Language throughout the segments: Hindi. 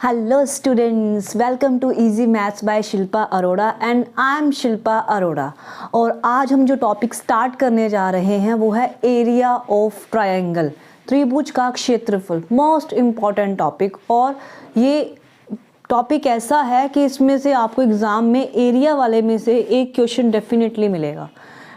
Hello students, welcome to Easy Maths by Shilpa Arora and I am Shilpa Arora. और आज हम जो टॉपिक स्टार्ट करने जा रहे हैं वो है एरिया ऑफ ट्रायंगल, त्रिभुज का क्षेत्रफल। मोस्ट इम्पॉर्टेंट टॉपिक, और ये टॉपिक ऐसा है कि इसमें से आपको एग्ज़ाम में एरिया वाले में से एक क्वेश्चन डेफिनेटली मिलेगा।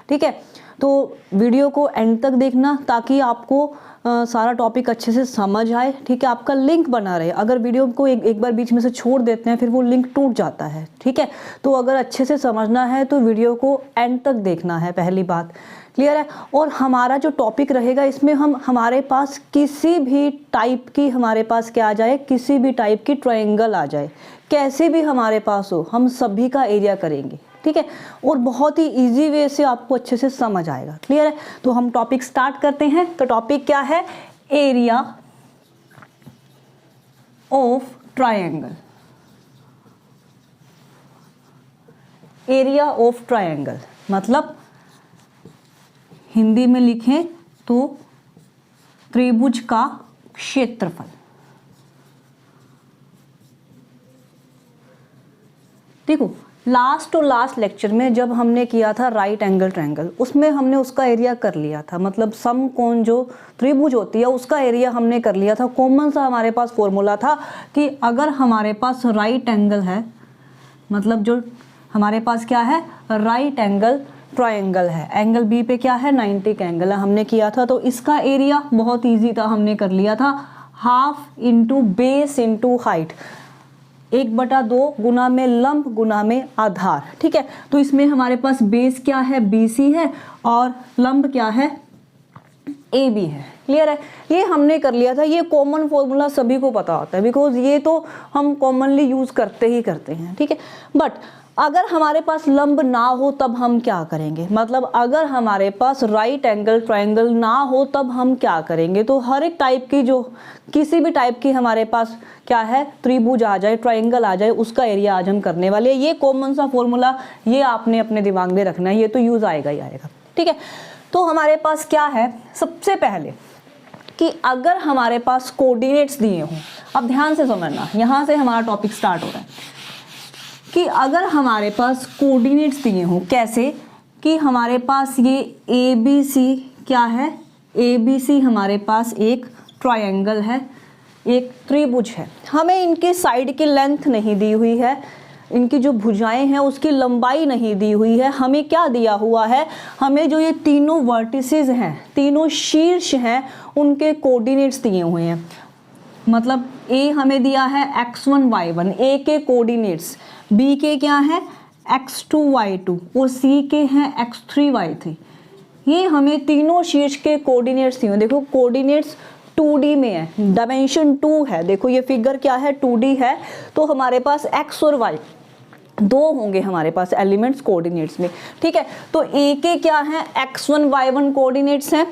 ठीक है, तो वीडियो को एंड तक देखना ताकि आपको सारा टॉपिक अच्छे से समझ आए। ठीक है, आपका लिंक बना रहे। अगर वीडियो को एक बार बीच में से छोड़ देते हैं फिर वो लिंक टूट जाता है। ठीक है, तो अगर अच्छे से समझना है तो वीडियो को एंड तक देखना है, पहली बात। क्लियर है। और हमारा जो टॉपिक रहेगा इसमें हमारे पास किसी भी टाइप की हमारे पास क्या आ जाए, किसी भी टाइप की ट्रायंगल आ जाए, कैसे भी हमारे पास हो, हम सभी का एरिया करेंगे। ठीक है, और बहुत ही इजी वे से आपको अच्छे से समझ आएगा। क्लियर है, तो हम टॉपिक स्टार्ट करते हैं। तो टॉपिक क्या है? Area of triangle. Area of triangle मतलब हिंदी में लिखें तो त्रिभुज का क्षेत्रफल। देखो, लास्ट टू लास्ट लेक्चर में जब हमने किया था राइट एंगल ट्रायंगल, उसमें हमने उसका एरिया कर लिया था। मतलब समकोण जो त्रिभुज होती है उसका एरिया हमने कर लिया था। कॉमन सा हमारे पास फॉर्मूला था कि अगर हमारे पास राइट एंगल है, मतलब जो हमारे पास क्या है, राइट एंगल ट्रायंगल है, एंगल बी पे क्या है, 90 का एंगल है, हमने किया था। तो इसका एरिया बहुत ईजी था, हमने कर लिया था half into base into height, 1/2 गुना में लंब गुना में आधार। ठीक है, तो इसमें हमारे पास बेस क्या है, BC है, और लंब क्या है, AB है। क्लियर है, ये हमने कर लिया था। ये कॉमन फॉर्मूला सभी को पता होता है, बिकॉज ये तो हम कॉमनली यूज करते ही करते हैं। ठीक है, बट अगर हमारे पास लंब ना हो तब हम क्या करेंगे, मतलब अगर हमारे पास राइट एंगल ट्रायंगल ना हो तब हम क्या करेंगे। तो हर एक टाइप की, जो किसी भी टाइप की हमारे पास क्या है, त्रिभुज आ जाए, ट्रायंगल आ जाए, उसका एरिया आज हम करने वाले हैं। ये कॉमन सा फॉर्मूला, ये आपने अपने दिमाग में रखना है, ये तो यूज आएगा ही आएगा। ठीक है, तो हमारे पास क्या है, सबसे पहले कि अगर हमारे पास कोऑर्डिनेट्स दिए हों, अब ध्यान से समझना, यहाँ से हमारा टॉपिक स्टार्ट हो रहा है कि अगर हमारे पास कोऑर्डिनेट्स दिए हों, कैसे कि हमारे पास ये ABC क्या है, ABC हमारे पास एक ट्रायंगल है, एक त्रिभुज है। हमें इनके साइड की लेंथ नहीं दी हुई है, इनकी जो भुजाएं हैं उसकी लंबाई नहीं दी हुई है। हमें क्या दिया हुआ है, हमें जो ये तीनों वर्टिसेस हैं, तीनों शीर्ष हैं, उनके कोऑर्डिनेट्स दिए हुए हैं। मतलब A हमें दिया है x1 y1, A के कोऑर्डिनेट्स, B के क्या है x2 y2, और C के हैं x3 y3। ये हमें तीनों शीर्ष के कोऑर्डिनेट्स दिए। देखो कोऑर्डिनेट्स 2D में है, डायमेंशन 2 है। देखो ये फिगर क्या है, 2D है, तो हमारे पास x और y दो होंगे हमारे पास एलिमेंट्स कोऑर्डिनेट्स में। ठीक है, तो A के क्या है x1 y1 कोऑर्डिनेट्स हैं,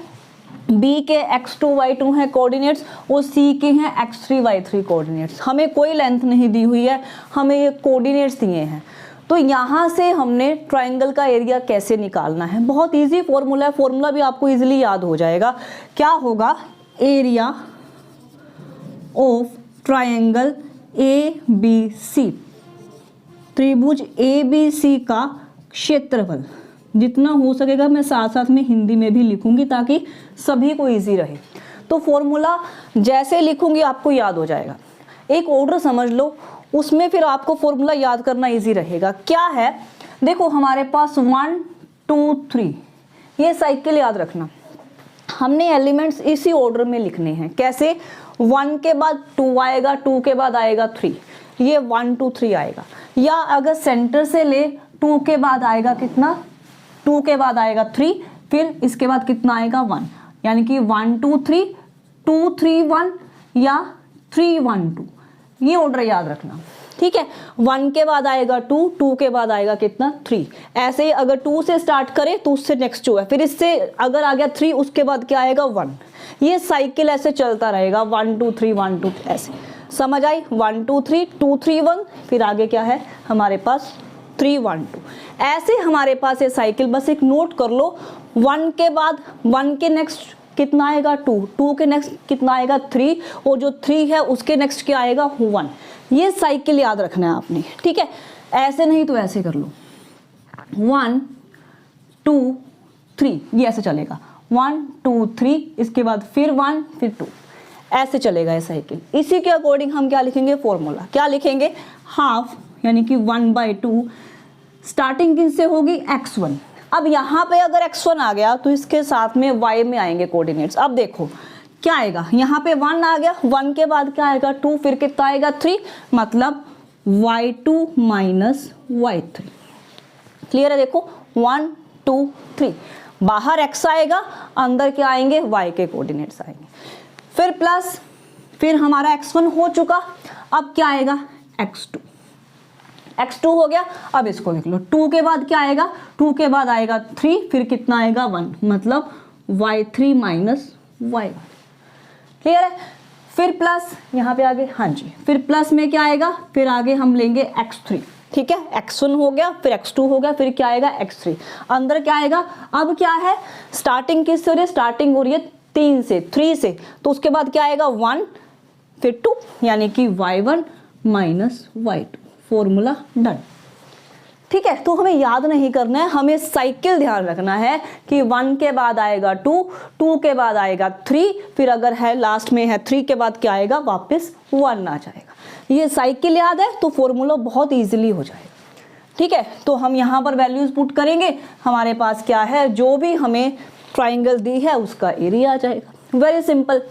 B के x2 y2 हैं कोऑर्डिनेट्स, और C के हैं x3 y3 कोऑर्डिनेट्स। हमें कोई लेंथ नहीं दी हुई है, हमें ये कोऑर्डिनेट्स दिए हैं। तो यहाँ से हमने ट्रायंगल का एरिया कैसे निकालना है, बहुत इजी फॉर्मूला है, फॉर्मूला भी आपको इजीली याद हो जाएगा। क्या होगा, एरिया ऑफ ट्रायंगल ABC, त्रिभुज ABC का क्षेत्रफल। जितना हो सकेगा मैं साथ साथ में हिंदी में भी लिखूंगी ताकि सभी को इजी रहे। तो फॉर्मूला जैसे लिखूंगी आपको याद हो जाएगा। एक ऑर्डर समझ लो, उसमें फिर आपको फॉर्मूला याद करना इजी रहेगा। क्या है, देखो हमारे पास 1 2 3, ये साइकिल याद रखना। हमने एलिमेंट्स इसी ऑर्डर में लिखने हैं। कैसे, 1 के बाद 2 आएगा, 2 के बाद आएगा 3, ये 1 2 3 आएगा। या अगर सेंटर से ले, 2 के बाद आएगा कितना, 2 के बाद आएगा 3, फिर इसके बाद कितना आएगा 1, यानी कि 1 2 3 2 3 1 या 3 1 2, ये ऑर्डर याद रखना। ठीक है, 1 के बाद आएगा 2, 2 के बाद आएगा कितना 3। ऐसे ही अगर 2 से स्टार्ट करें तो उससे नेक्स्ट 2 है, फिर इससे अगर आ गया 3 उसके बाद क्या आएगा 1। ये साइकिल ऐसे चलता रहेगा, 1 2 3 1 2, ऐसे समझ आई। 1 2 3 2 3 1, फिर आगे क्या है हमारे पास 3 1 2। ऐसे हमारे पास ये साइकिल, बस एक नोट कर लो, 1 के बाद 1 के नेक्स्ट कितना आएगा 2, 2 के नेक्स्ट कितना आएगा 3, और जो 3 है उसके नेक्स्ट क्या आएगा 1। ये साइकिल याद रखना है आपने, ठीक है। ऐसे नहीं तो ऐसे कर लो, 1 2 3, ये ऐसे चलेगा 1 2 3, इसके बाद फिर 1 फिर 2, ऐसे चलेगा ये साइकिल। इसी के अकॉर्डिंग हम क्या लिखेंगे, फॉर्मूला क्या लिखेंगे, हाफ यानी कि 1/2, स्टार्टिंग किससे होगी x1। अब यहाँ पे अगर x1 आ गया तो इसके साथ में y में आएंगे कोऑर्डिनेट्स। अब देखो क्या आएगा, यहाँ पे 1 आ गया, 1 के बाद क्या आएगा 2, फिर कितना आएगा 3, मतलब y2 माइनस y3। क्लियर है, देखो 1 2 3, बाहर x आएगा, अंदर क्या आएंगे y के कोऑर्डिनेट्स आएंगे, फिर प्लस, फिर हमारा x1 हो चुका, अब क्या आएगा x2, x2 हो गया। अब इसको देख लो, 2 के बाद क्या आएगा, 2 के बाद आएगा 3, फिर कितना आएगा 1, मतलब y3 माइनस y1। क्लियर है, फिर प्लस यहाँ पे आगे, हाँ जी, फिर प्लस में क्या आएगा, फिर आगे हम लेंगे x3, ठीक है, x1 हो गया, फिर x2 हो गया, फिर क्या आएगा x3, अंदर क्या आएगा। अब क्या है, स्टार्टिंग किससे हो रही है, स्टार्टिंग हो रही है 3 से, 3 से, तो उसके बाद क्या आएगा 1 फिर 2, यानी कि y1 minus y2, formula done. ठीक है, तो हमें याद नहीं करना है, हमें साइकिल ध्यान रखना है कि 1 के बाद आएगा 2, 2 के बाद आएगा 3, फिर अगर है लास्ट में है 3 के बाद क्या आएगा, वापस 1 आ जाएगा। ये साइकिल याद है तो फॉर्मूला बहुत इजीली हो जाएगा। ठीक है, तो हम यहाँ पर वैल्यूज पुट करेंगे, हमारे पास क्या है, जो भी हमें ट्राइंगल दी है उसका एरिया आ जाएगा। Very simple.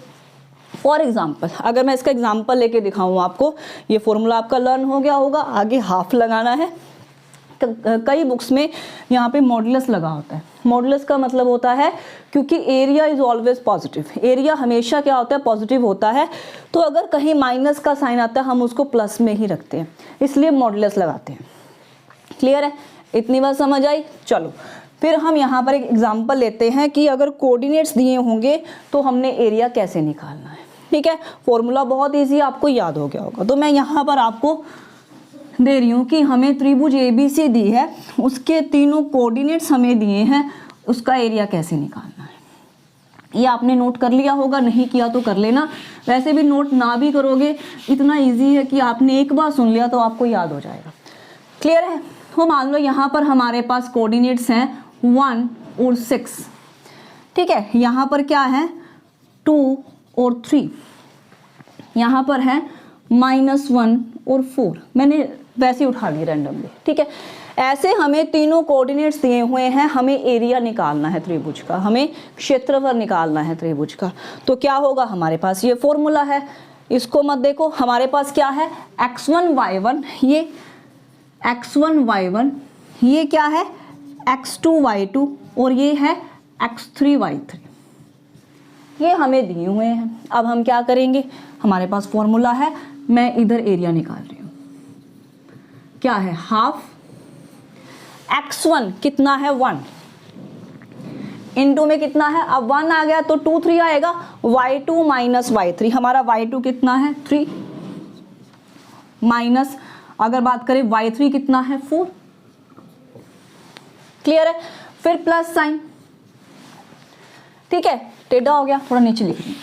फॉर एग्जाम्पल, अगर मैं इसका एग्जाम्पल लेके दिखाऊँ आपको, ये फॉर्मूला आपका लर्न हो गया होगा, आगे हाफ लगाना है। कई बुक्स में यहाँ पे मॉडुलस लगा होता है। मॉडुलस का मतलब होता है, क्योंकि area is always positive, area हमेशा क्या होता है, पॉजिटिव होता है, तो अगर कहीं माइनस का साइन आता है हम उसको प्लस में ही रखते हैं, इसलिए मॉडुलस लगाते हैं। क्लियर है, इतनी बात समझ आई। चलो फिर हम यहाँ पर एक एग्जाम्पल लेते हैं कि अगर कोऑर्डिनेट्स दिए होंगे तो हमने एरिया कैसे निकालना है। ठीक है, फॉर्मूला बहुत ईजी, आपको याद हो गया होगा। तो मैं यहाँ पर आपको दे रही हूँ कि हमें त्रिभुज ABC दी है, उसके तीनों कोऑर्डिनेट्स हमें दिए हैं, उसका एरिया कैसे निकालना है। ये आपने नोट कर लिया होगा, नहीं किया तो कर लेना। वैसे भी नोट ना भी करोगे, इतना इजी है कि आपने एक बार सुन लिया तो आपको याद हो जाएगा। क्लियर है। तो मान लो यहाँ पर हमारे पास कोऑर्डिनेट्स हैं 1 और 6। ठीक है, यहाँ पर क्या है 2 और 3, यहाँ पर है -1 और 4, मैंने वैसे ही उठा लिया रैंडमली। ठीक है, ऐसे हमें तीनों कोऑर्डिनेट्स दिए हुए हैं, हमें एरिया निकालना है त्रिभुज का, हमें क्षेत्रफल निकालना है त्रिभुज का। तो क्या होगा, हमारे पास ये फॉर्मूला है, इसको मत देखो, हमारे पास क्या है x1 y1, ये x1 y1, ये क्या है x2 y2, और ये है x3 y3, ये हमें दिए हुए हैं। अब हम क्या करेंगे, हमारे पास फॉर्मूला है, मैं इधर एरिया निकाल रही हूँ, क्या है हाफ x1 कितना है 1, इनटू में कितना है, अब 1 आ गया तो 2 3 आएगा, y2 माइनस y3, हमारा y2 कितना है 3, माइनस अगर बात करें y3 कितना है 4। क्लियर है, फिर प्लस साइन। ठीक है, टेढ़ा हो गया, थोड़ा नीचे लिख लें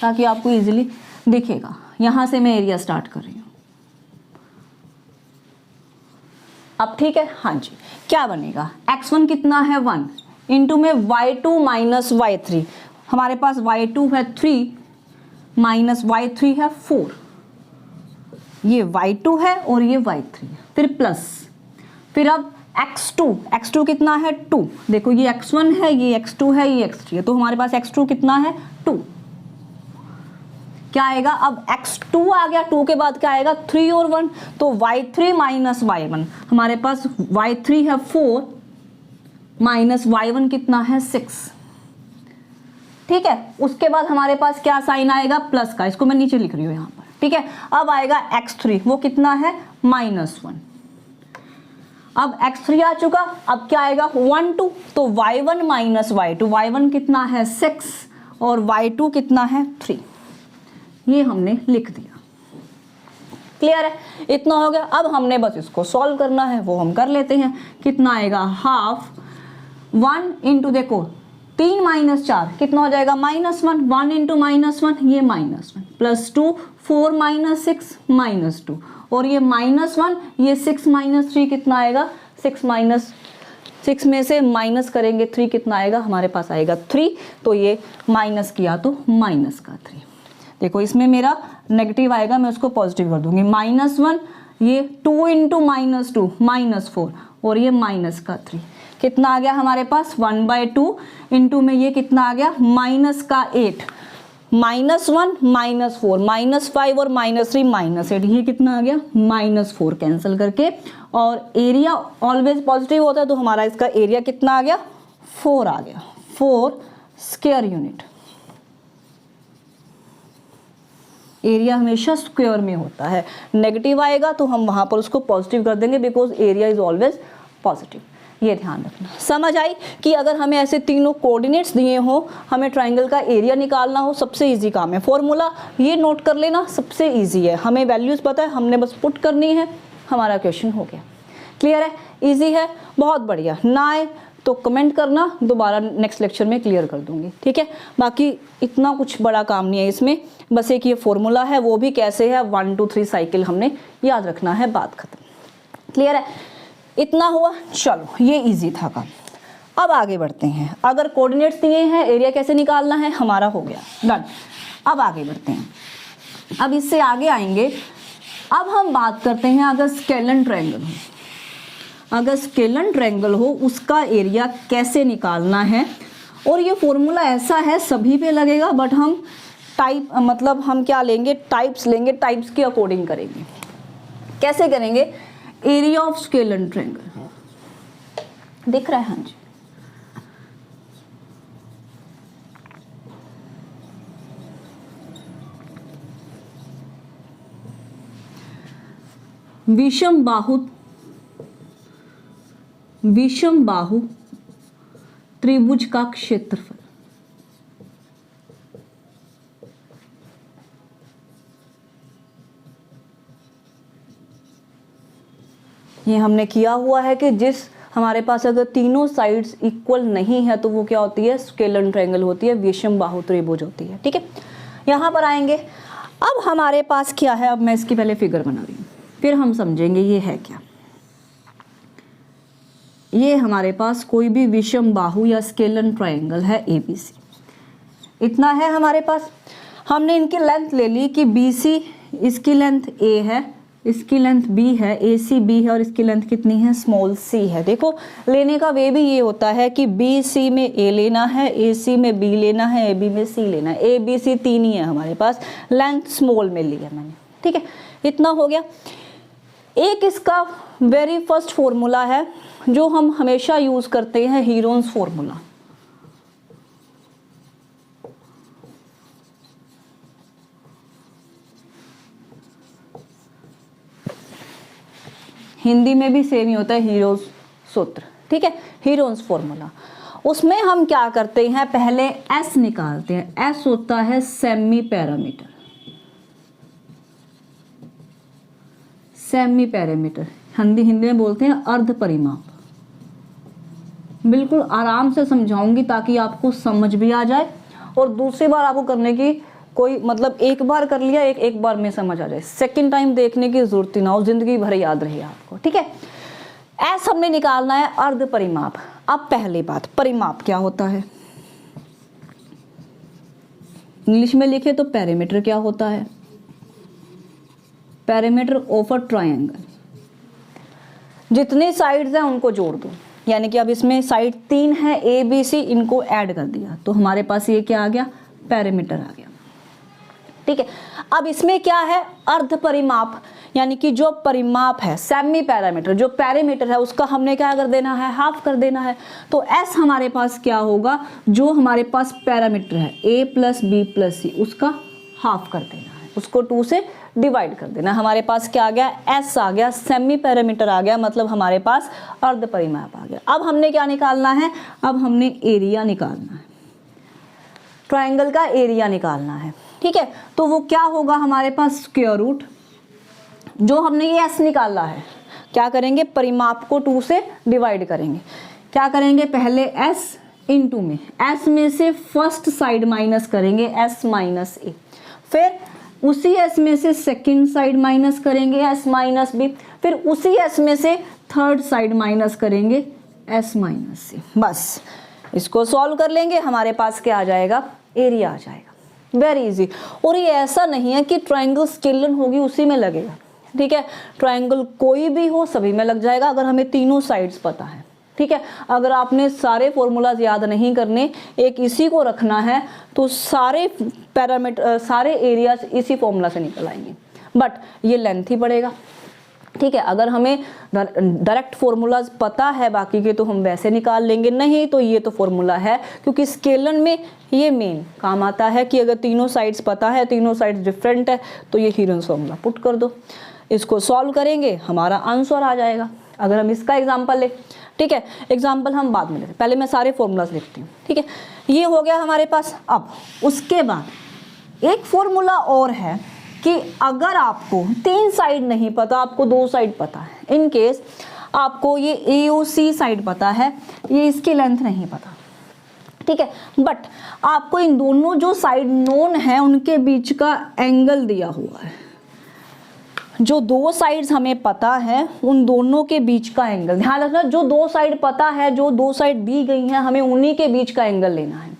ताकि आपको इजीली दिखेगा। यहां से मैं एरिया स्टार्ट कर रही हूं। अब ठीक है, हाँ जी, क्या बनेगा, x1 कितना है 1, इंटू में y2 माइनस y3, हमारे पास y2 है 3 माइनस y3 है 4, ये y2 है और ये y3 है, फिर प्लस, फिर अब x2 कितना है 2, देखो ये x1 है, ये x2 है, ये x3 है, तो हमारे पास x2 कितना है 2, क्या आएगा, अब x2 आ गया, 2 के बाद क्या आएगा 3 और 1, तो y3 माइनस y1, हमारे पास y3 है 4 माइनस y1 कितना है 6। ठीक है, उसके बाद हमारे पास क्या साइन आएगा, प्लस का, इसको मैं नीचे लिख रही हूँ यहाँ पर। ठीक है, अब आएगा x3, वो कितना है -1, अब x3 आ चुका, अब क्या आएगा 1 2, तो y1 माइनस y2, y1 कितना है 6 और y2 कितना है 3, ये हमने लिख दिया। क्लियर है, इतना हो गया। अब हमने बस इसको सॉल्व करना है, वो हम कर लेते हैं। कितना आएगा, हाफ 1 इंटू, देखो 3 माइनस 4 कितना हो जाएगा -1, 1 इंटू -1 ये -1 प्लस 2 4 माइनस 6 -2 और ये -1 ये 6 माइनस 3 कितना आएगा 6 में से माइनस करेंगे 3 कितना आएगा हमारे पास आएगा 3 तो ये माइनस किया तो माइनस का 3। देखो इसमें मेरा नेगेटिव आएगा मैं उसको पॉजिटिव कर दूंगी -1 ये 2 इंटू -2 -4 और ये माइनस का 3 कितना आ गया हमारे पास 1/2 इंटू में ये कितना आ गया माइनस का 8 -1 -4 -5 और -3 -8 ये कितना आ गया -4 कैंसिल करके और एरिया ऑलवेज पॉजिटिव होता है तो हमारा इसका एरिया कितना आ गया 4 आ गया 4 स्क्वायर यूनिट। एरिया हमेशा स्क्वायर में होता है, नेगेटिव आएगा तो हम वहां पर उसको पॉजिटिव कर देंगे because area is always positive. ये ध्यान रखना। समझ आई कि अगर हमें ऐसे तीनों कोऑर्डिनेट्स दिए हो हमें ट्राइंगल का एरिया निकालना हो सबसे इजी काम है। फॉर्मूला ये नोट कर लेना सबसे इजी है, हमें वैल्यूज पता है हमने बस पुट करनी है हमारा क्वेश्चन हो गया। क्लियर है, इजी है, बहुत बढ़िया। ना आए तो कमेंट करना, दोबारा नेक्स्ट लेक्चर में क्लियर कर दूंगी, ठीक है। बाकी इतना कुछ बड़ा काम नहीं है इसमें, बस एक ये फॉर्मूला है वो भी कैसे है 1 2 3 साइकिल हमने याद रखना है, बात खत्म। क्लियर है, इतना हुआ। चलो ये इजी था काम। अब आगे बढ़ते हैं। अगर कोऑर्डिनेट्स दिए हैं एरिया कैसे निकालना है हमारा हो गया डन। अब आगे बढ़ते हैं, अब इससे आगे आएंगे। अब हम बात करते हैं अगर स्केलन ट्रायंगल हो, अगर स्केलन ट्रायंगल हो उसका एरिया कैसे निकालना है। और ये फॉर्मूला ऐसा है सभी पे लगेगा बट हम टाइप मतलब हम क्या लेंगे टाइप्स लेंगे, टाइप्स के अकॉर्डिंग करेंगे। कैसे करेंगे, एरिया ऑफ स्केलन ट्रायंगल दिख रहा है, हाँ जी। विषम बाहु त्रिभुज का क्षेत्रफल। ये हमने किया हुआ है कि जिस हमारे पास अगर तीनों साइड्स इक्वल नहीं है तो वो क्या होती है स्केलन ट्रायंगल होती है, विषम बाहु त्रिभुज होती है, ठीक है। यहाँ पर आएंगे। अब हमारे पास क्या है, अब मैं इसकी पहले फिगर बना रही हूँ फिर हम समझेंगे ये है क्या। ये हमारे पास कोई भी विषम बाहु या स्केलन ट्रायंगल है ABC, इतना है हमारे पास। हमने इनकी लेंथ ले ली कि BC इसकी लेंथ A है, इसकी लेंथ B है, AC B है और इसकी लेंथ कितनी है स्मॉल c है। देखो लेने का वे भी ये होता है कि BC में A लेना है, AC में B लेना है, AB में C लेना है। ABC 3 ही है हमारे पास, लेंथ स्मॉल में ली है मैंने, ठीक है। इतना हो गया। एक इसका वेरी फर्स्ट फॉर्मूला है जो हम हमेशा यूज करते हैं, हीरोन्स फॉर्मूला। हिंदी में भी सेम ही होता है, हीरोज सूत्र, ठीक है, हीरोन्स फॉर्मूला। उसमें हम क्या करते हैं, पहले एस निकालते हैं। एस होता है semi parameter, semi parameter Hindi में बोलते हैं अर्ध परिमाप। बिल्कुल आराम से समझाऊंगी ताकि आपको समझ भी आ जाए और दूसरी बार आपको करने की कोई मतलब, एक बार कर लिया एक बार में समझ आ जाए, सेकंड टाइम देखने की जरूरत ही ना हो, जिंदगी भर याद रहे आपको, ठीक है। एस हमने निकालना है अर्ध परिमाप। अब पहली बात, परिमाप क्या होता है, इंग्लिश में लिखे तो पैरामीटर क्या होता है, पैरामीटर ऑफ अ ट्रायंगल। जितने साइड्स हैं उनको जोड़ दो, यानी कि अब इसमें साइड 3 है ABC, इनको ऐड कर दिया तो हमारे पास ये क्या आ गया, पैरामीटर आ गया, ठीक है। अब इसमें क्या है, अर्ध परिमाप, यानी कि जो परिमाप है सेमी पैरामीटर, जो पैरामीटर है उसका हमने क्या कर देना है, हाफ कर देना है। तो S हमारे पास क्या होगा, जो हमारे पास पैरामीटर है A + B + C उसका हाफ कर देना है, उसको 2 से डिवाइड कर देना। हमारे पास क्या आ गया, S आ गया, सेमी पैरामीटर आ गया, मतलब हमारे पास अर्ध परिमाप आ गया। अब हमने क्या निकालना है, अब हमने एरिया निकालना है, ट्रायंगल का एरिया निकालना है, ठीक है। तो वो क्या होगा हमारे पास, स्क्वायर रूट, जो हमने ये S निकाला है क्या करेंगे, परिमाप को 2 से डिवाइड करेंगे। क्या करेंगे, पहले S इनटू में s में से फर्स्ट साइड माइनस करेंगे s माइनस ए, फिर उसी s में से सेकंड साइड माइनस करेंगे s माइनस बी, फिर उसी s में से थर्ड साइड माइनस करेंगे s माइनस सी। बस इसको सॉल्व कर लेंगे, हमारे पास क्या आ जाएगा, एरिया आ जाएगा। Very easy. और ये ऐसा नहीं है कि ट्रायंगल स्केलन होगी उसी में लगेगा, ठीक है, ट्रायंगल कोई भी हो सभी में लग जाएगा अगर हमें तीनों साइड्स पता है, ठीक है। अगर आपने सारे फॉर्मूलाज याद नहीं करने, एक इसी को रखना है, तो सारे पैरामीटर सारे एरियाज इसी फॉर्मूला से निकल आएंगे, बट ये लेंथ ही पड़ेगा, ठीक है। अगर हमें डायरेक्ट फॉर्मूलाज पता है बाकी के तो हम वैसे निकाल लेंगे, नहीं तो ये तो फॉर्मूला है, क्योंकि स्केलन में ये मेन काम आता है कि अगर तीनों साइड्स पता है, तीनों साइड्स डिफरेंट है, तो ये हीरन्स फॉर्मूला पुट कर दो, इसको सॉल्व करेंगे, हमारा आंसर आ जाएगा। अगर हम इसका एग्जाम्पल ले, ठीक है, एग्जाम्पल हम बाद में लेते, पहले मैं सारे फॉर्मूलाज लिखती हूँ, ठीक है। ये हो गया हमारे पास। अब उसके बाद एक फॉर्मूला और है कि अगर आपको तीन साइड नहीं पता, आपको दो साइड पता है, इन केस आपको ये AOC साइड पता है, ये इसकी लेंथ नहीं पता, ठीक है, बट आपको इन दोनों जो साइड नोन है उनके बीच का एंगल दिया हुआ है। जो दो साइड्स हमें पता है उन दोनों के बीच का एंगल, ध्यान रखना, जो दो साइड पता है, जो दो साइड दी गई हैं, हमें उन्हीं के बीच का एंगल लेना है।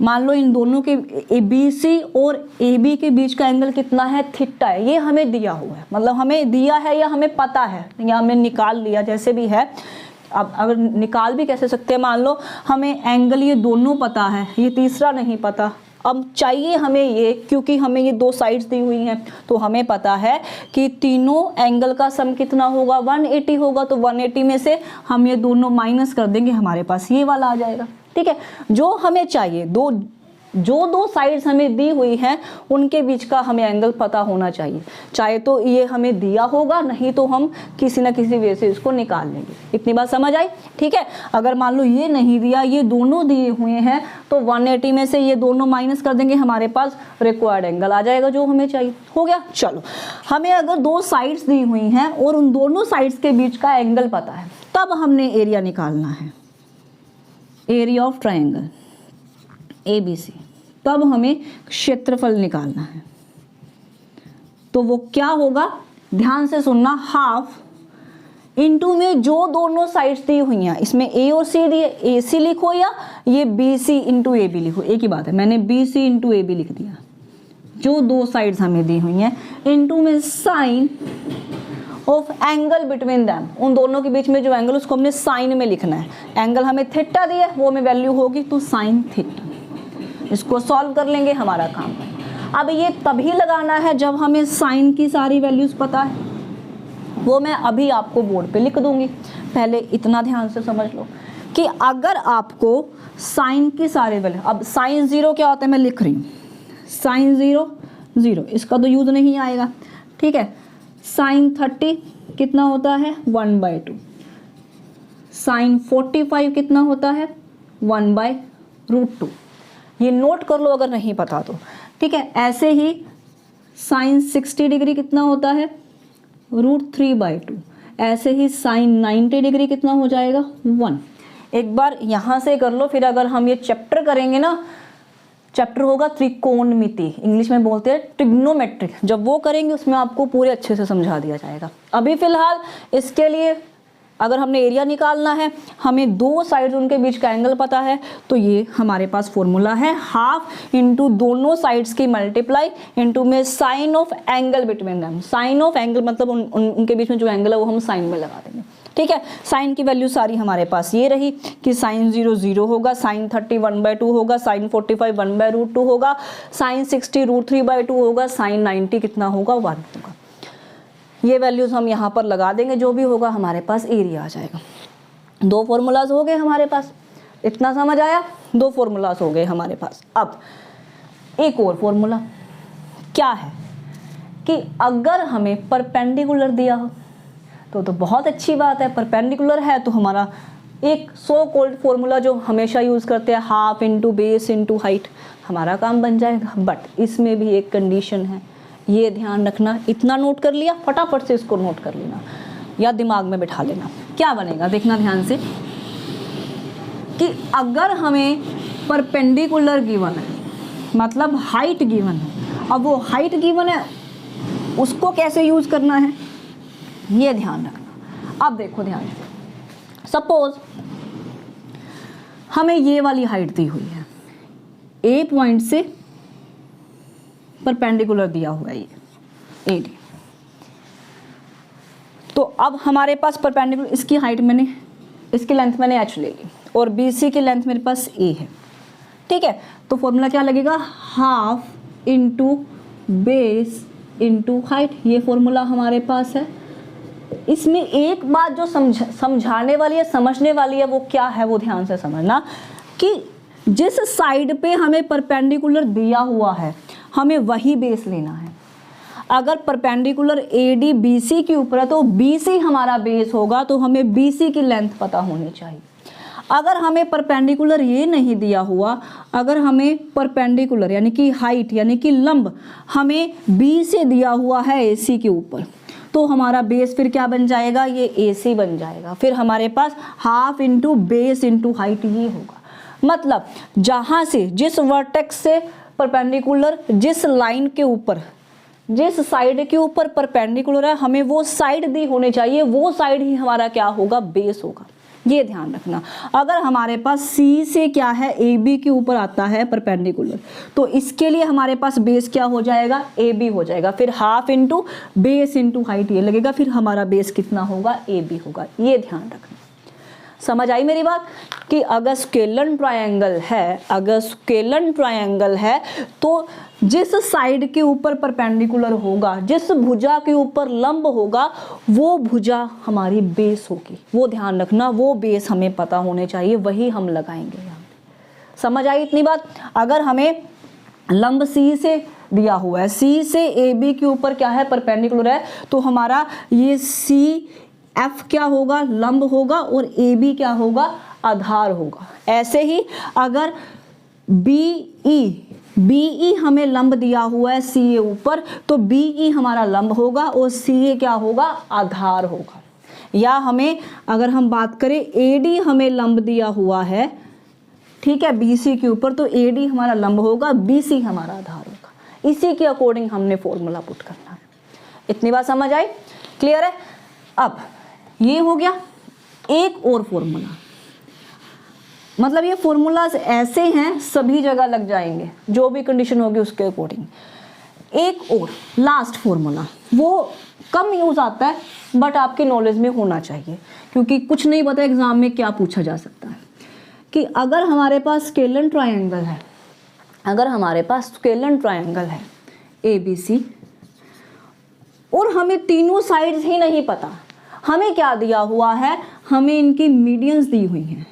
मान लो इन दोनों के ABC और AB के बीच का एंगल कितना है, थीटा है, ये हमें दिया हुआ है, मतलब हमें दिया है या हमें पता है या हमें निकाल लिया, जैसे भी है। अब अगर निकाल भी कैसे सकते हैं, मान लो हमें एंगल ये दोनों पता है, ये तीसरा नहीं पता, अब चाहिए हमें ये, क्योंकि हमें ये दो साइड्स दी हुई हैं, तो हमें पता है कि तीनों एंगल का सम कितना होगा, 180 होगा, तो 180 में से हम ये दोनों माइनस कर देंगे, हमारे पास ये वाला आ जाएगा, ठीक है। जो हमें चाहिए, जो दो साइड्स हमें दी हुई हैं उनके बीच का हमें एंगल पता होना चाहिए, चाहे तो ये हमें दिया होगा, नहीं तो हम किसी ना किसी वे से इसको निकाल लेंगे। इतनी बात समझ आई, ठीक है। अगर मान लो ये नहीं दिया, ये दोनों दिए हुए हैं, तो 180 में से ये दोनों माइनस कर देंगे, हमारे पास रिक्वायर्ड एंगल आ जाएगा जो हमें चाहिए। हो गया। चलो, हमें अगर दो साइड्स दी हुई हैं और उन दोनों साइड्स के बीच का एंगल पता है, तब हमने एरिया निकालना है, एरिया ऑफ ट्रायंगल ABC, तब हमें क्षेत्रफल निकालना है। तो वो क्या होगा, ध्यान से सुनना, हाफ इनटू में जो दोनों साइड्स दी हुई हैं, इसमें A और C दिए, AC लिखो या ये BC इंटू AB लिखो, एक ही बात है, मैंने BC इंटू AB लिख दिया। जो दो साइड्स हमें दी हुई हैं, इनटू में sine of angle between them, उन दोनों के बीच में जो एंगल उसको हमने साइन में लिखना है। एंगल हमें थीटा दिया, वो हमें वैल्यू होगी तो साइन थीटा। इसको सॉल्व कर लेंगे, हमारा काम है। अब ये तभी लगाना है जब हमें साइन की सारी वैल्यूज पता है, वो मैं अभी आपको बोर्ड पे लिख दूंगी। पहले इतना ध्यान से समझ लो कि अगर आपको साइन की सारी वैल्यू, अब साइन 0 क्या होता है, मैं लिख रही हूँ, साइन 0 0, इसका तो यूज नहीं आएगा, ठीक है। साइन 30 कितना होता है, 1/2। साइन 45 कितना होता है, 1/√2। ये नोट कर लो अगर नहीं पता तो, ठीक है। ऐसे ही साइन 60 डिग्री कितना होता है, √3/2। ऐसे ही साइन 90 डिग्री कितना हो जाएगा, 1। एक बार यहाँ से कर लो, फिर अगर हम ये चैप्टर करेंगे ना, चैप्टर होगा त्रिकोणमिति, इंग्लिश में बोलते हैं ट्रिग्नोमेट्रिक, जब वो करेंगे उसमें आपको पूरे अच्छे से समझा दिया जाएगा। अभी फिलहाल इसके लिए अगर हमने एरिया निकालना है, हमें दो साइड्स उनके बीच का एंगल पता है, तो ये हमारे पास फॉर्मूला है, हाफ इंटू दोनों साइड्स की मल्टीप्लाई इंटू में sine of angle between them. Sine of angle मतलब उनके बीच में जो एंगल है वो हम साइन में लगा देंगे, ठीक है। साइन की वैल्यू सारी हमारे पास ये रही कि साइन 0 0 होगा, साइन 30 1/2 होगा, साइन 45 1/√2 होगा, साइन 60 √3/2 होगा, साइन 90 कितना होगा, 1 होगा। ये वैल्यूज हम यहाँ पर लगा देंगे, जो भी होगा हमारे पास एरिया आ जाएगा। दो फॉर्मूलाज हो गए हमारे पास, इतना समझ आया, दो फॉर्मूलाज हो गए हमारे पास। अब एक और फॉर्मूला क्या है कि अगर हमें परपेंडिकुलर दिया हो तो बहुत अच्छी बात है, परपेंडिकुलर है तो हमारा एक सो कॉल्ड फॉर्मूला जो हमेशा यूज़ करते हैं, half into base into height, हमारा काम बन जाएगा। बट इसमें भी एक कंडीशन है, ये ध्यान रखना। इतना नोट कर लिया, फटाफट से इसको नोट कर लेना या दिमाग में बिठा लेना। क्या बनेगा, देखना ध्यान से, कि अगर हमें परपेंडिकुलर गिवन है, मतलब हाइट गिवन है, अब वो हाइट गिवन है उसको कैसे यूज करना है ये ध्यान रखना। अब देखो ध्यान से, सपोज हमें ये वाली हाइट दी हुई है, ए पॉइंट से परपेंडिकुलर दिया हुआ है ये AD, तो अब हमारे पास परपेंडिकुलर, इसकी हाइट मैंने, इसकी लेंथ मैंने h ले ली और BC की लेंथ मेरे पास A है, ठीक है। तो फॉर्मूला क्या लगेगा, half into base into height, ये फॉर्मूला हमारे पास है। इसमें एक बात जो समझाने वाली है, समझने वाली है, वो क्या है वो ध्यान से समझना कि जिस साइड पे हमें परपेंडिकुलर दिया हुआ है हमें वही बेस लेना है। अगर परपेंडिकुलर AD BC के ऊपर है तो BC हमारा बेस होगा, तो हमें BC की लेंथ पता होनी चाहिए। अगर हमें परपेंडिकुलर ये नहीं दिया हुआ, अगर हमें परपेंडिकुलर यानी कि हाइट यानी कि लंब हमें B से दिया हुआ है AC के ऊपर, तो हमारा बेस फिर क्या बन जाएगा, ये AC बन जाएगा। फिर हमारे पास half into base into height ये होगा। मतलब जहाँ से, जिस वर्टेक्स से परपेंडिकुलर, जिस लाइन के ऊपर, जिस साइड के ऊपर परपेंडिकुलर है, हमें वो साइड दी होनी चाहिए, वो साइड ही हमारा क्या होगा, बेस होगा। ये ध्यान रखना। अगर हमारे पास C से क्या है, AB के ऊपर आता है परपेंडिकुलर, तो इसके लिए हमारे पास बेस क्या हो जाएगा, AB हो जाएगा। फिर half into base into height ये लगेगा, फिर हमारा बेस कितना होगा, AB होगा। ये ध्यान रखना। समझ आई मेरी बात कि अगर स्केलन ट्रायंगल है, अगर स्केलन ट्रायंगल है तो जिस साइड के ऊपर परपेंडिकुलर होगा, जिस भुजा के ऊपर लंब होगा, वो भुजा हमारी बेस होगी। वो ध्यान रखना, वो बेस हमें पता होने चाहिए, वही हम लगाएंगे यहाँ पे। समझ आई इतनी बात। अगर हमें लंब C से दिया हुआ है, C से AB के ऊपर क्या है, परपेंडिकुलर है, तो हमारा ये CF क्या होगा, लंब होगा, और AB क्या होगा, आधार होगा। ऐसे ही अगर BE हमें लंब दिया हुआ है CA ऊपर, तो BE हमारा लंब होगा और CA क्या होगा, आधार होगा। या हमें, अगर हम बात करें AD हमें लंब दिया हुआ है, ठीक है, BC के ऊपर, तो AD हमारा लंब होगा, BC हमारा आधार होगा। इसी के अकॉर्डिंग हमने फॉर्मूला पुट करना है। इतनी बात समझ आई, क्लियर है। अब ये हो गया। एक और फॉर्मूला, मतलब ये फॉर्मूलाज ऐसे हैं सभी जगह लग जाएंगे, जो भी कंडीशन होगी उसके अकॉर्डिंग। एक और लास्ट फॉर्मूला, वो कम यूज आता है बट आपकी नॉलेज में होना चाहिए, क्योंकि कुछ नहीं पता एग्जाम में क्या पूछा जा सकता है। कि अगर हमारे पास स्केलन ट्रायंगल है, अगर हमारे पास स्केलन ट्रायंगल है ABC और हमें तीनों साइड्स ही नहीं पता, हमें क्या दिया हुआ है, हमें इनकी मीडियंस दी हुई हैं,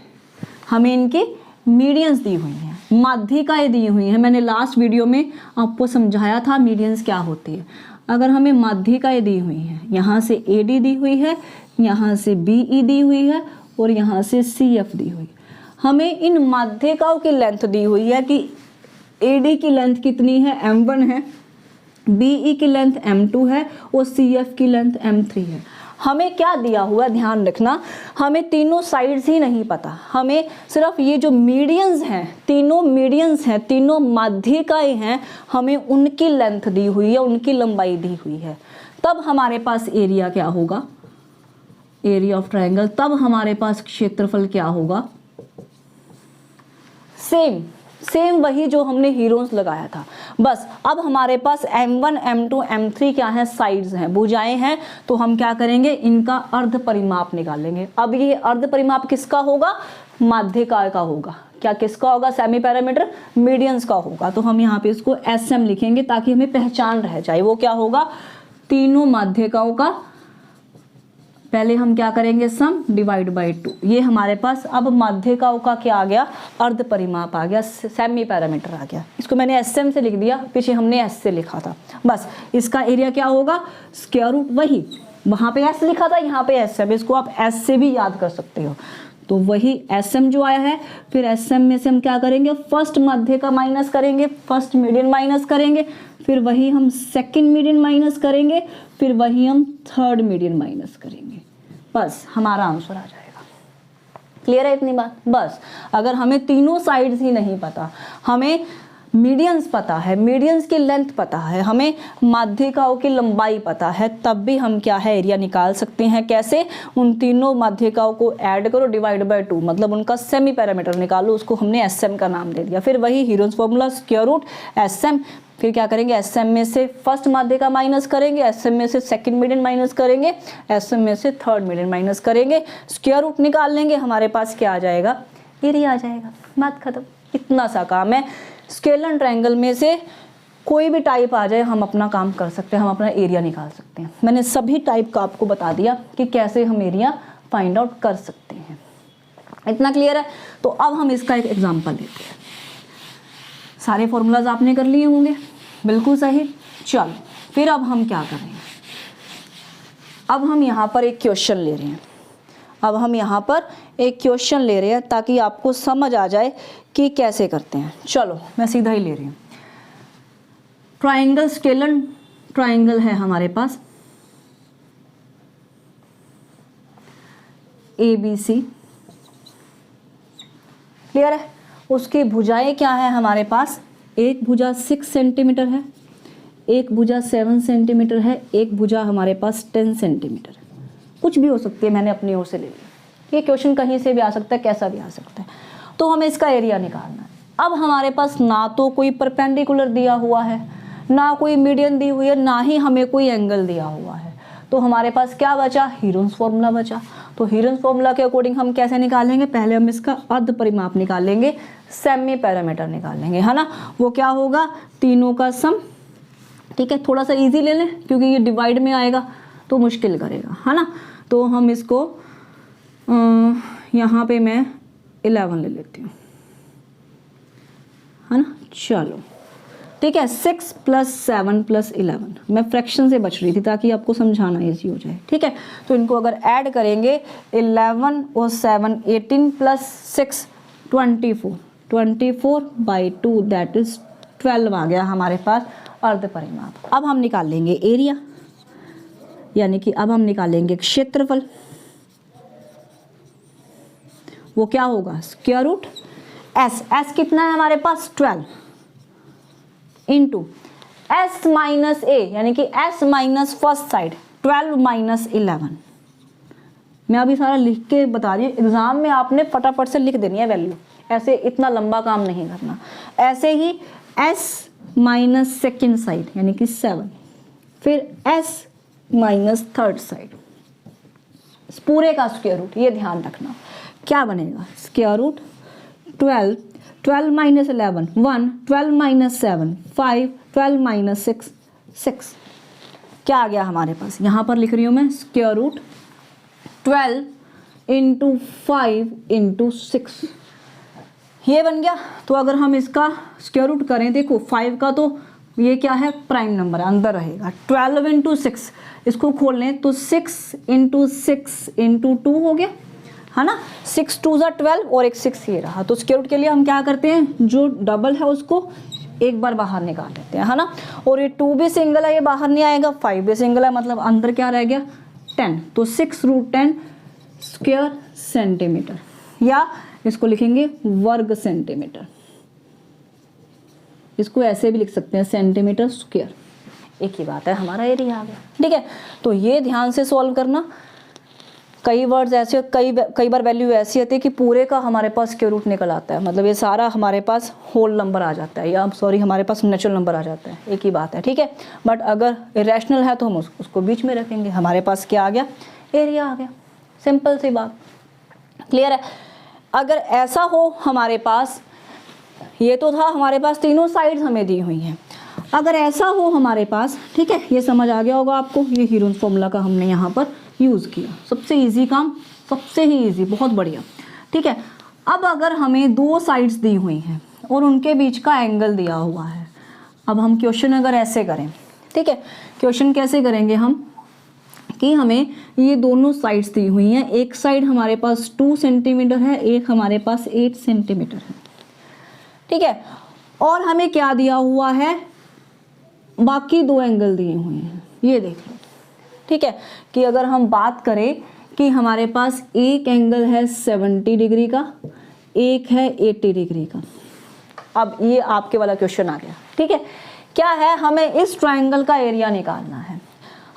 हमें इनकी मीडियंस दी हुई हैं, माध्यिकाएं दी हुई हैं। मैंने लास्ट वीडियो में आपको समझाया था मीडियंस क्या होती है। अगर हमें माध्यिकाएं दी हुई हैं, यहाँ से AD दी हुई है, यहाँ से BE दी हुई है और यहाँ से CF दी हुई, हमें इन माध्यिकाओं की लेंथ दी हुई है कि AD की लेंथ कितनी है, M1 है, BE की लेंथ M2 है और CF की लेंथ M3 है। हमें क्या दिया हुआ है, ध्यान रखना, हमें तीनों साइड्स ही नहीं पता, हमें सिर्फ ये जो मीडियंस हैं, तीनों मीडियंस हैं, तीनों माध्यिकाएं हैं, हमें उनकी लेंथ दी हुई है, उनकी लंबाई दी हुई है। तब हमारे पास एरिया क्या होगा, एरिया ऑफ ट्रायंगल। तब हमारे पास क्षेत्रफल क्या होगा, सेम वही जो हमने हीरोज लगाया था। बस अब हमारे पास M1 M2 M3 क्या है, साइड्स हैं, भुजाएं हैं, तो हम क्या करेंगे, इनका अर्ध परिमाप निकालेंगे। अब ये अर्ध परिमाप किसका होगा, माध्यिका का होगा। क्या किसका होगा, सेमी पैरामीटर मीडियंस का होगा। तो हम यहाँ पे इसको SM लिखेंगे ताकि हमें पहचान रह जाए। वो क्या होगा, तीनों माध्यिकाओं का पहले हम क्या करेंगे, सम डिवाइड बाई 2। ये हमारे पास अब माध्यिकाओं का क्या आ गया, अर्ध परिमाप आ गया, सेमी पैरामीटर आ गया। इसको मैंने SM से लिख दिया, पीछे हमने S से लिखा था। बस इसका एरिया क्या होगा, स्क्वायर रूट, वही वहाँ पे S लिखा था, यहाँ पे SM, इसको आप S से भी याद कर सकते हो। तो वही SM जो आया है, फिर SM में से हम क्या करेंगे, फर्स्ट माध्यिका माइनस करेंगे, फर्स्ट मीडियन माइनस करेंगे, फिर वही हम सेकंड मीडियन माइनस करेंगे, फिर वही हम थर्ड मीडियन माइनस करेंगे। बस हमारा आंसर आ जाएगा। क्लियर है इतनी बात? बस अगर हमें तीनों साइड्स ही नहीं पता, हमें मीडियंस पता है, मीडियंस की लेंथ पता है, हमें माध्यिकाओं की लंबाई पता है, तब भी हम क्या है एरिया निकाल सकते हैं। कैसे? उन तीनों माध्यिकाओं को ऐड करो, डिवाइड बाय 2, मतलब उनका सेमी पैरामीटर निकालो, उसको हमने एसएम का नाम दे दिया। फिर वही Heron's formula square root SM, फिर क्या करेंगे, एसएम में से फर्स्ट माध्यिका माइनस करेंगे, एसएम में से सेकंड मीडियन माइनस करेंगे, एसएम में से थर्ड मीडियन माइनस करेंगे, स्क्वायर रूट निकाल लेंगे, हमारे पास क्या आ जाएगा, एरिया आ जाएगा। बात खत्म। इतना सा काम है। स्केलर ट्रायंगल में से कोई भी टाइप आ जाए हम अपना काम कर सकते हैं, हम अपना एरिया निकाल सकते हैं। मैंने सभी टाइप का आपको बता दिया कि कैसे हम एरिया फाइंड आउट कर सकते हैं। इतना क्लियर है? तो अब हम इसका एक एग्जांपल लेते हैं। सारे फॉर्मूलाज आपने कर लिए होंगे, बिल्कुल सही। चलो फिर अब हम क्या करेंगे, अब हम यहाँ पर एक क्वेश्चन ले रहे हैं। अब हम यहाँ पर एक क्वेश्चन ले रहे हैं ताकि आपको समझ आ जाए कि कैसे करते हैं। चलो मैं सीधा ही ले रही हूँ। ट्राइंगल, स्केलर ट्राइंगल है हमारे पास ABC, क्लियर है? उसकी भुजाएं क्या है हमारे पास, एक भुजा 6 सेंटीमीटर है, एक भुजा 7 सेंटीमीटर है, एक भुजा हमारे पास 10 सेंटीमीटर है। कुछ भी हो सकती है, मैंने अपनी ओर से ले लिया। ये क्वेश्चन कहीं से भी आ सकता है, कैसा भी आ सकता है। तो हमें इसका एरिया निकालना है। अब हमारे पास ना तो कोई परपेंडिकुलर दिया हुआ है, ना कोई मीडियन दी हुई है, ना ही हमें कोई एंगल दिया हुआ है। तो हमारे पास क्या बचा, हीरोन्स फॉर्मूला बचा। तो हीरोन्स फॉर्मूला के अकॉर्डिंग हम कैसे निकालेंगे, पहले हम इसका अर्ध परिमाप निकालेंगे, सेमी पैरामीटर निकालेंगे, है ना। वो क्या होगा, तीनों का सम। ठीक है, थोड़ा सा इजी ले लें क्योंकि ये डिवाइड में आएगा तो मुश्किल करेगा, है ना। तो हम इसको यहाँ पे मैं 11 ले लेती हूँ, है ना। चलो ठीक है, 6 + 7 + 11, मैं फ्रैक्शन से बच रही थी ताकि आपको समझाना इजी हो जाए। ठीक है, तो इनको अगर ऐड करेंगे 11 और 7 18 + 6 24, 24/2 दैट इज 12 आ गया हमारे पास अर्ध परिमाप। अब हम निकाल लेंगे एरिया, यानी कि अब हम निकालेंगे क्षेत्रफल। वो क्या होगा, स्क्वायर रूट एस। एस कितना है हमारे पास, 12 इंटू एस माइनस ए, यानी कि एस माइनस फर्स्ट साइड 12 - 11। मैं अभी सारा लिख के बता रही हूँ, एग्जाम में आपने फटाफट से लिख देनी है वैल्यू, ऐसे इतना लंबा काम नहीं करना। ऐसे ही एस माइनस सेकेंड साइड यानी कि 7, फिर एस माइनस थर्ड साइड, इस पूरे का स्क्वायर रूट। ये ध्यान रखना क्या बनेगा, स्क्वायर रूट 12, 12 - 11 1, 12 - 7 5, 12 - 6 6। क्या आ गया हमारे पास, यहाँ पर लिख रही हूँ मैं, स्क्वायर रूट 12 × 5 × 6, ये बन गया। तो अगर हम इसका स्क्वायर रूट करें, देखो 5 का तो ये क्या है, प्राइम नंबर है, अंदर रहेगा। 12 × 6, इसको खोल लें तो 6 × 6 × 2 हो गया, है ना। 6 2 = 12 और एक 6 ये रहा। तो स्क्वायर रूट के लिए हम क्या करते हैं, जो डबल है उसको एक बार बाहर निकाल लेते हैं, है ना। और ये 2 भी सिंगल है, ये बाहर नहीं आएगा, 5 भी सिंगल है, मतलब अंदर क्या रह गया, 10। तो 6√10 स्क्वायर सेंटीमीटर, या इसको लिखेंगे वर्ग सेंटीमीटर। इसको ऐसे भी लिख सकते हैं, सेंटीमीटर स्क्वायर, एक ही बात है, हमारा एरिया आ गया। ठीक है, तो ये ध्यान से सॉल्व करना। कई वर्ड्स ऐसे, कई बार वैल्यू ऐसी होती है कि पूरे का हमारे पास स्क्वायर रूट निकल आता है, मतलब ये सारा हमारे पास होल नंबर आ जाता है, या सॉरी हमारे पास नेचुरल नंबर आ जाता है, एक ही बात है। ठीक है, बट अगर इरेशनल है तो हम उसको बीच में रखेंगे, हमारे पास क्या आ गया, एरिया आ गया। सिंपल सी बात, क्लियर है। अगर ऐसा हो हमारे पास, ये तो था हमारे पास तीनों साइड्स हमें दी हुई हैं, अगर ऐसा हो हमारे पास, ठीक है, ये समझ आ गया होगा आपको, ये हीरोन्स फॉर्मूला का हमने यहाँ पर यूज़ किया। सबसे इजी काम, सबसे ही इजी, बहुत बढ़िया। ठीक है, अब अगर हमें दो साइड्स दी हुई हैं और उनके बीच का एंगल दिया हुआ है, अब हम क्वेश्चन अगर ऐसे करें, ठीक है, क्वेश्चन कैसे करेंगे हम, कि हमें ये दोनों साइड्स दी हुई हैं, एक साइड हमारे पास 2 सेंटीमीटर है, एक हमारे पास 8 सेंटीमीटर है। ठीक है, और हमें क्या दिया हुआ है, बाकी दो एंगल दिए हुए हैं, ये देख लो। ठीक है, कि अगर हम बात करें कि हमारे पास एक एंगल है 70 डिग्री का, एक है 80 डिग्री का। अब ये आपके वाला क्वेश्चन आ गया, ठीक है। क्या है, हमें इस ट्रायंगल का एरिया निकालना है।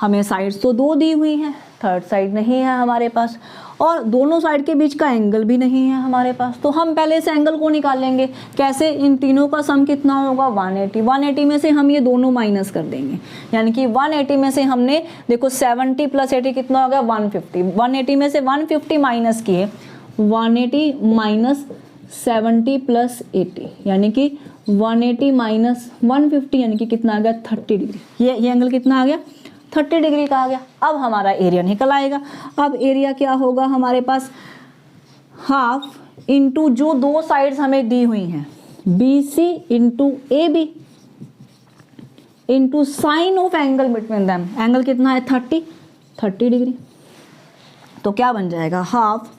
हमें साइड्स तो 2 दी हुई हैं, थर्ड साइड नहीं है हमारे पास, और दोनों साइड के बीच का एंगल भी नहीं है हमारे पास। तो हम पहले इस एंगल को निकालेंगे। कैसे? इन तीनों का सम कितना होगा? 180। 180 में से हम ये दोनों माइनस कर देंगे, यानी कि 180 में से हमने देखो 70 + 80 कितना हो गया? 150। 180 में से 150 माइनस किए, 180 माइनस 70 + 80 यानी कि 180 माइनस 150 यानी कि कितना आ गया? 30 डिग्री। ये एंगल कितना आ गया? 30 डिग्री का आ गया। अब हमारा एरिया निकल आएगा। अब एरिया क्या होगा हमारे पास? हाफ इंटू जो 2 साइड्स हमें दी हुई हैं, BC into AB into sine of angle between them. Angle कितना है? 30 डिग्री। तो क्या बन जाएगा? हाफ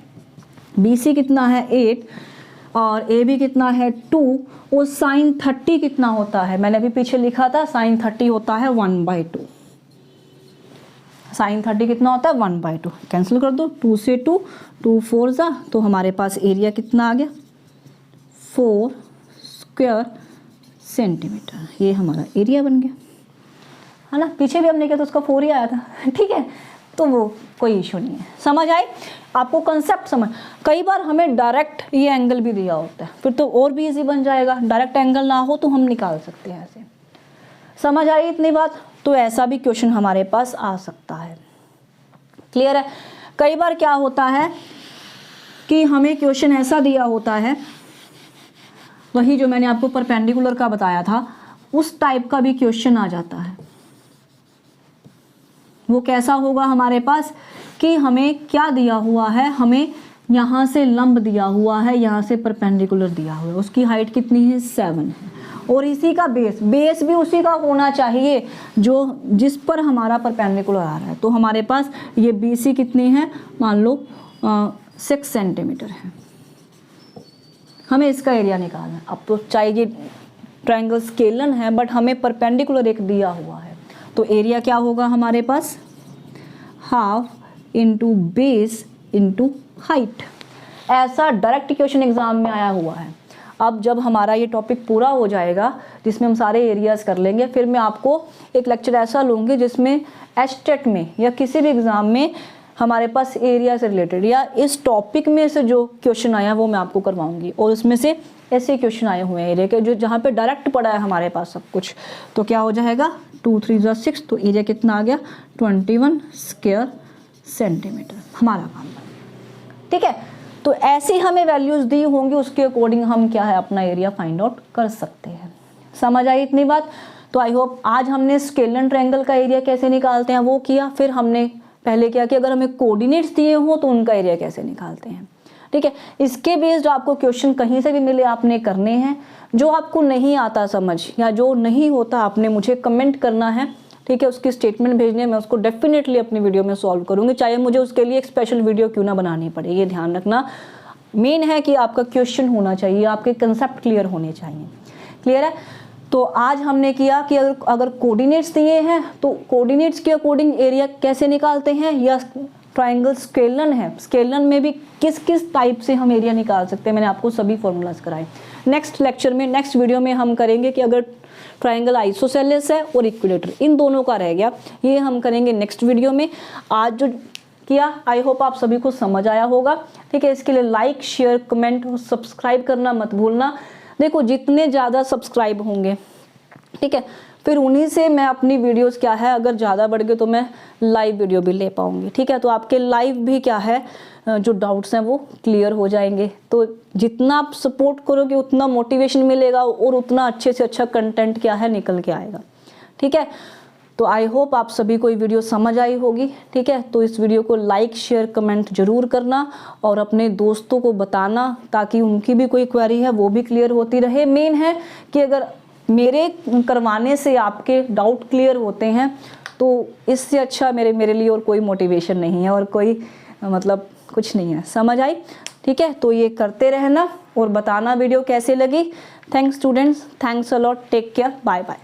BC कितना है? 8 और AB कितना है? 2 और साइन 30 कितना होता है? मैंने अभी पीछे लिखा था, साइन 30 होता है 1/2। साइन 30 कितना होता है? 1/2। कैंसिल कर दो, 2 से 2, 2 4 जा, तो हमारे पास एरिया कितना आ गया? 4 स्क्वायर सेंटीमीटर। ये हमारा एरिया बन गया, है ना। पीछे भी हमने किया तो उसका 4 ही आया था, ठीक है। तो वो कोई इशू नहीं है। समझ आई आपको कंसेप्ट? समझ। कई बार हमें डायरेक्ट ये एंगल भी दिया होता है, फिर तो और भी इजी बन जाएगा। डायरेक्ट एंगल ना हो तो हम निकाल सकते हैं ऐसे। समझ आई इतनी बात? तो ऐसा भी क्वेश्चन हमारे पास आ सकता है। क्लियर है? कई बार क्या होता है कि हमें क्वेश्चन ऐसा दिया होता है, वही जो मैंने आपको परपेंडिकुलर का बताया था, उस टाइप का भी क्वेश्चन आ जाता है। वो कैसा होगा हमारे पास कि हमें क्या दिया हुआ है? हमें यहाँ से लंब दिया हुआ है, यहाँ से परपेंडिकुलर दिया हुआ है। उसकी हाइट कितनी है? 7 है। और इसी का बेस भी उसी का होना चाहिए जो जिस पर हमारा परपेंडिकुलर आ रहा है। तो हमारे पास ये BC कितनी है? मान लो 6 सेंटीमीटर है। हमें इसका एरिया निकालना है। अब तो चाहे ये ट्रायंगल स्केलन है, बट हमें परपेंडिकुलर एक दिया हुआ है। तो एरिया क्या होगा हमारे पास? Half into base into height. ऐसा डायरेक्ट क्वेश्चन एग्जाम में आया हुआ है। अब जब हमारा ये टॉपिक पूरा हो जाएगा, जिसमें हम सारे एरियाज कर लेंगे, फिर मैं आपको एक लेक्चर ऐसा लूँगी जिसमें एचटेट में या किसी भी एग्ज़ाम में हमारे पास एरिया से रिलेटेड या इस टॉपिक में से जो क्वेश्चन आया वो मैं आपको करवाऊंगी। और उसमें से ऐसे क्वेश्चन आए हुए हैं एरिया के, जो जहाँ पे डायरेक्ट पड़ा है हमारे पास सब कुछ। तो क्या हो जाएगा? 2 3 = 6। तो एरिया कितना आ गया? 21 स्क्वायर सेंटीमीटर। हमारा काम, ठीक है। तो ऐसी हमें वैल्यूज दी होंगी, उसके अकॉर्डिंग हम क्या है अपना एरिया फाइंड आउट कर सकते हैं। समझ आई इतनी बात? तो आई होप आज हमने स्केलन ट्रायंगल का एरिया कैसे निकालते हैं वो किया। फिर हमने पहले क्या कि अगर हमें कोऑर्डिनेट्स दिए हो तो उनका एरिया कैसे निकालते हैं, ठीक है। इसके बेस्ड आपको क्वेश्चन कहीं से भी मिले आपने करने हैं। जो आपको नहीं आता समझ या जो नहीं होता आपने मुझे कमेंट करना है, ठीक है। उसकी स्टेटमेंट भेजने मैं उसको डेफिनेटली अपनी वीडियो में सॉल्व करूँगी, चाहे मुझे उसके लिए एक स्पेशल वीडियो क्यों ना बनानी पड़े। ये ध्यान रखना, मेन है कि आपका क्वेश्चन होना चाहिए, आपके कंसेप्ट क्लियर होने चाहिए। क्लियर है? तो आज हमने किया कि अगर कोऑर्डिनेट्स दिए हैं तो कोऑर्डिनेट्स के अकॉर्डिंग एरिया कैसे निकालते हैं, या ट्रायंगल स्केलन है, स्केलन में भी किस किस टाइप से हम एरिया निकाल सकते हैं। मैंने आपको सभी फॉर्मूलाज कराए। नेक्स्ट लेक्चर में, नेक्स्ट वीडियो में हम करेंगे कि अगर ट्रायंगल आइसोसेलेस है और इक्विलेटर, इन दोनों का रह गया, ये हम करेंगे नेक्स्ट वीडियो में। आज जो किया आई होप आप सभी को समझ आया होगा, ठीक है। इसके लिए लाइक, शेयर, कमेंट और सब्सक्राइब करना मत भूलना। देखो जितने ज़्यादा सब्सक्राइब होंगे, ठीक है, फिर उन्हीं से मैं अपनी वीडियोस क्या है, अगर ज़्यादा बढ़ गए तो मैं लाइव वीडियो भी ले पाऊंगी, ठीक है। तो आपके लाइव भी क्या है, जो डाउट्स हैं वो क्लियर हो जाएंगे। तो जितना आप सपोर्ट करोगे उतना मोटिवेशन मिलेगा और उतना अच्छे से अच्छा कंटेंट क्या है निकल के आएगा, ठीक है। तो आई होप आप सभी को ये वीडियो समझ आई होगी, ठीक है। तो इस वीडियो को लाइक, शेयर, कमेंट जरूर करना और अपने दोस्तों को बताना, ताकि उनकी भी कोई क्वेरी है वो भी क्लियर होती रहे। मेन है कि अगर मेरे करवाने से आपके डाउट क्लियर होते हैं तो इससे अच्छा मेरे लिए और कोई मोटिवेशन नहीं है और कोई मतलब कुछ नहीं है। समझ आई? ठीक है। तो ये करते रहना और बताना वीडियो कैसे लगी। Thanks students, thanks a lot, take care, bye bye.